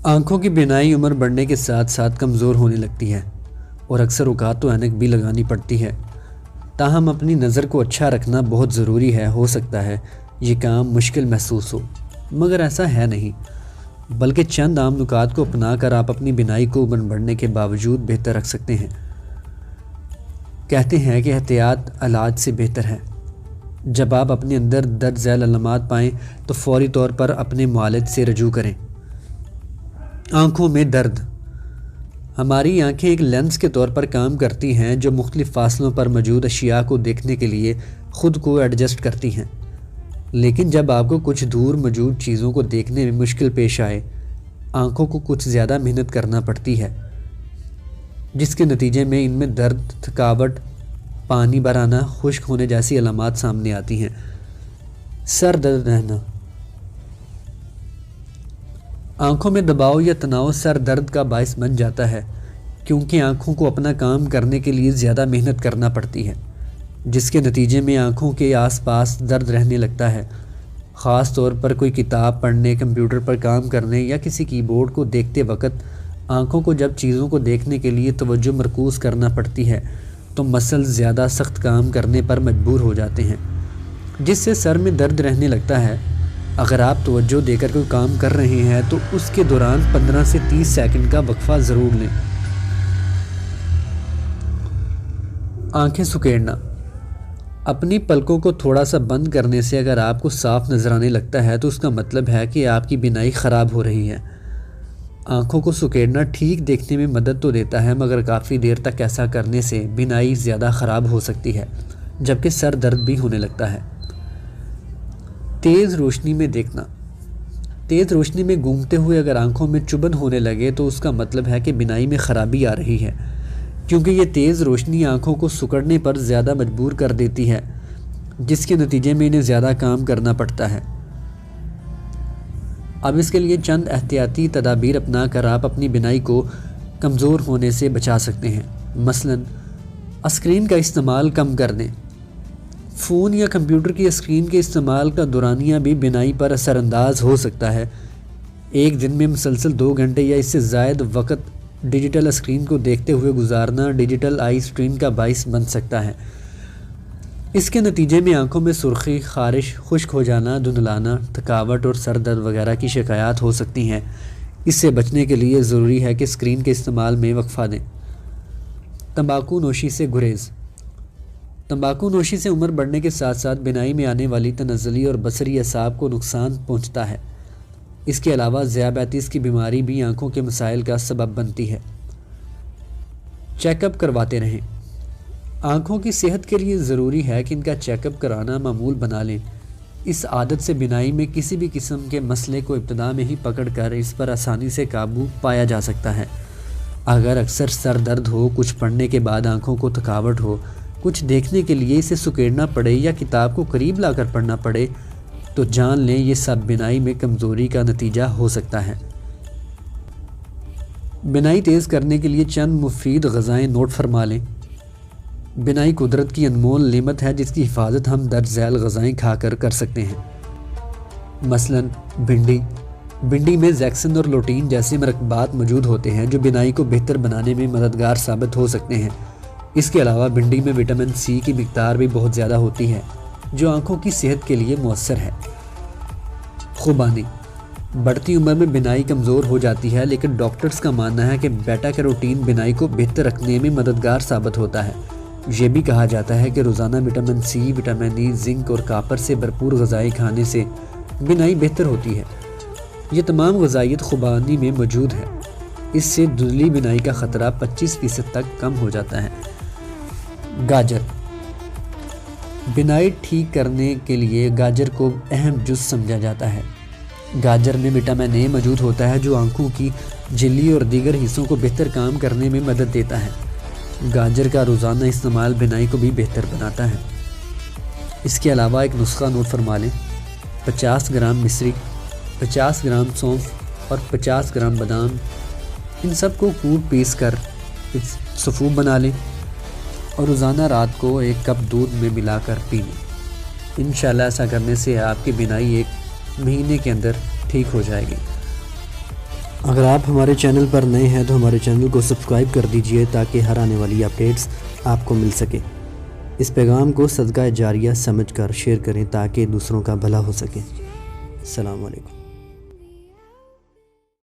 آنکھوں کی بینائی عمر بڑھنے کے ساتھ ساتھ کمزور ہونے لگتی ہے اور اکثر اوقات تو اینک بھی لگانی پڑتی ہے۔ تاہم اپنی نظر کو اچھا رکھنا بہت ضروری ہے۔ ہو سکتا ہے یہ کام مشکل محسوس ہو، مگر ایسا ہے نہیں، بلکہ چند عام نکات کو اپنا کر آپ اپنی بینائی کو عمر بڑھنے کے باوجود بہتر رکھ سکتے ہیں۔ کہتے ہیں کہ احتیاط علاج سے بہتر ہے۔ جب آپ اپنے اندر درد ذیل علامات پائیں تو فوری طور پر اپنے معالج سے رجوع کریں۔ آنکھوں میں درد۔ ہماری آنکھیں ایک لینس کے طور پر کام کرتی ہیں جو مختلف فاصلوں پر موجود اشیاء کو دیکھنے کے لیے خود کو ایڈجسٹ کرتی ہیں، لیکن جب آپ کو کچھ دور موجود چیزوں کو دیکھنے میں مشکل پیش آئے، آنکھوں کو کچھ زیادہ محنت کرنا پڑتی ہے، جس کے نتیجے میں ان میں درد، تھکاوٹ، پانی بھر آنا، خشک ہونے جیسی علامات سامنے آتی ہیں۔ سر درد رہنا۔ آنکھوں میں دباؤ یا تناؤ سر درد کا باعث بن جاتا ہے، کیونکہ آنکھوں کو اپنا کام کرنے کے لیے زیادہ محنت کرنا پڑتی ہے، جس کے نتیجے میں آنکھوں کے آس پاس درد رہنے لگتا ہے۔ خاص طور پر کوئی کتاب پڑھنے، کمپیوٹر پر کام کرنے یا کسی کی بورڈ کو دیکھتے وقت آنکھوں کو جب چیزوں کو دیکھنے کے لیے توجہ مرکوز کرنا پڑتی ہے تو مسلز زیادہ سخت کام کرنے پر مجبور ہو جاتے ہیں، جس سے سر میں درد رہنے لگتا ہے۔ اگر آپ توجہ دے کر کوئی کام کر رہے ہیں تو اس کے دوران 15 سے 30 سیکنڈ کا وقفہ ضرور لیں۔ آنکھیں سکیڑنا۔ اپنی پلکوں کو تھوڑا سا بند کرنے سے اگر آپ کو صاف نظر آنے لگتا ہے تو اس کا مطلب ہے کہ آپ کی بینائی خراب ہو رہی ہے۔ آنکھوں کو سکیڑنا ٹھیک دیکھنے میں مدد تو دیتا ہے، مگر کافی دیر تک ایسا کرنے سے بینائی زیادہ خراب ہو سکتی ہے، جبکہ سر درد بھی ہونے لگتا ہے۔ تیز روشنی میں دیکھنا۔ تیز روشنی میں گھومتے ہوئے اگر آنکھوں میں چبھن ہونے لگے تو اس کا مطلب ہے کہ بینائی میں خرابی آ رہی ہے، کیونکہ یہ تیز روشنی آنکھوں کو سکڑنے پر زیادہ مجبور کر دیتی ہے، جس کے نتیجے میں انہیں زیادہ کام کرنا پڑتا ہے۔ اب اس کے لیے چند احتیاطی تدابیر اپنا کر آپ اپنی بینائی کو کمزور ہونے سے بچا سکتے ہیں۔ مثلاً اسکرین کا استعمال کم کر دیں۔ فون یا کمپیوٹر کی اسکرین کے استعمال کا دورانیہ بھی بینائی پر اثر انداز ہو سکتا ہے۔ ایک دن میں مسلسل 2 گھنٹے یا اس سے زائد وقت ڈیجیٹل اسکرین کو دیکھتے ہوئے گزارنا ڈیجیٹل آئی اسٹرین کا باعث بن سکتا ہے۔ اس کے نتیجے میں آنکھوں میں سرخی، خارش، خشک ہو جانا، دھندلانا، تھکاوٹ اور سر درد وغیرہ کی شکایات ہو سکتی ہیں۔ اس سے بچنے کے لیے ضروری ہے کہ اسکرین کے استعمال میں وقفہ دیں۔ تمباکو نوشی سے گریز۔ تمباکو نوشی سے عمر بڑھنے کے ساتھ ساتھ بینائی میں آنے والی تنزلی اور بصری اعصاب کو نقصان پہنچتا ہے۔ اس کے علاوہ ذیابیطس کی بیماری بھی آنکھوں کے مسائل کا سبب بنتی ہے۔ چیک اپ کرواتے رہیں۔ آنکھوں کی صحت کے لیے ضروری ہے کہ ان کا چیک اپ کرانا معمول بنا لیں۔ اس عادت سے بینائی میں کسی بھی قسم کے مسئلے کو ابتدا میں ہی پکڑ کر اس پر آسانی سے قابو پایا جا سکتا ہے۔ اگر اکثر سر درد ہو، کچھ پڑھنے کے بعد آنکھوں کو تھکاوٹ ہو، کچھ دیکھنے کے لیے اسے سکیڑنا پڑے یا کتاب کو قریب لا کر پڑھنا پڑے تو جان لیں یہ سب بینائی میں کمزوری کا نتیجہ ہو سکتا ہے۔ بینائی تیز کرنے کے لیے چند مفید غذائیں نوٹ فرما لیں۔ بینائی قدرت کی انمول نعمت ہے جس کی حفاظت ہم درج ذیل غذائیں کھا کر سکتے ہیں۔ مثلاً بھنڈی میں زیکسن اور لوٹین جیسے مرکبات موجود ہوتے ہیں جو بینائی کو بہتر بنانے میں مددگار ثابت ہو سکتے ہیں۔ اس کے علاوہ بھنڈی میں وٹامن سی کی مقدار بھی بہت زیادہ ہوتی ہے جو آنکھوں کی صحت کے لیے مؤثر ہے۔ خوبانی۔ بڑھتی عمر میں بینائی کمزور ہو جاتی ہے، لیکن ڈاکٹرز کا ماننا ہے کہ بیٹا کیروٹین بینائی کو بہتر رکھنے میں مددگار ثابت ہوتا ہے۔ یہ بھی کہا جاتا ہے کہ روزانہ vitamin C, vitamin E, zinc اور کاپر سے بھرپور غذائیں کھانے سے بینائی بہتر ہوتی ہے۔ یہ تمام غذائیت خوبانی میں موجود ہے۔ اس سے دھندلی بینائی کا خطرہ 25% تک کم ہو جاتا ہے۔ گاجر۔ بینائی ٹھیک کرنے کے لیے گاجر کو اہم جز سمجھا جاتا ہے۔ گاجر میں وٹامن اے موجود ہوتا ہے جو آنکھوں کی جھلی اور دیگر حصوں کو بہتر کام کرنے میں مدد دیتا ہے۔ گاجر کا روزانہ استعمال بینائی کو بھی بہتر بناتا ہے۔ اس کے علاوہ ایک نسخہ نوٹ فرما لیں۔ 50 گرام مصری، 50 گرام سونف اور 50 گرام بادام، ان سب کو کوٹ پیس کر سفوف بنا لیں اور روزانہ رات کو 1 کپ دودھ میں ملا کر پی لیں۔ انشاءاللہ ایسا کرنے سے آپ کی بینائی 1 مہینے کے اندر ٹھیک ہو جائے گی۔ اگر آپ ہمارے چینل پر نئے ہیں تو ہمارے چینل کو سبسکرائب کر دیجئے تاکہ ہر آنے والی اپڈیٹس آپ کو مل سکے۔ اس پیغام کو صدقہ جاریہ سمجھ کر شیئر کریں تاکہ دوسروں کا بھلا ہو سکے۔ السلام علیکم۔